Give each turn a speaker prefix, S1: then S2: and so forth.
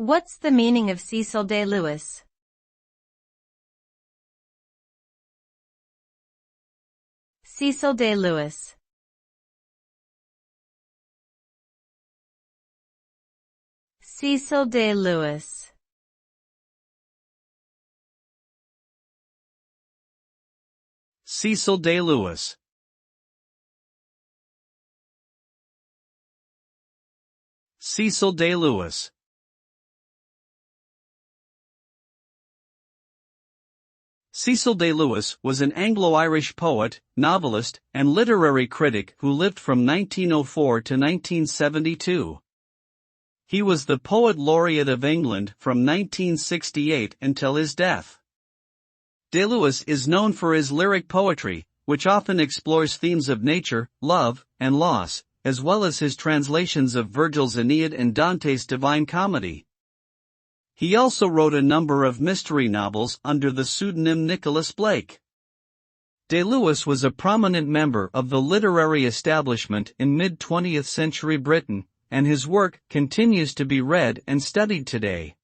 S1: What's the meaning of Cecil Day-Lewis? Cecil Day-Lewis. Cecil Day-Lewis.
S2: Cecil Day-Lewis. Cecil Day-Lewis. Cecil Day-Lewis was an Anglo-Irish poet, novelist, and literary critic who lived from 1904 to 1972. He was the Poet Laureate of England from 1968 until his death. Day-Lewis is known for his lyric poetry, which often explores themes of nature, love, and loss, as well as his translations of Virgil's Aeneid and Dante's Divine Comedy. He also wrote a number of mystery novels under the pseudonym Nicholas Blake. Day-Lewis was a prominent member of the literary establishment in mid-20th century Britain, and his work continues to be read and studied today.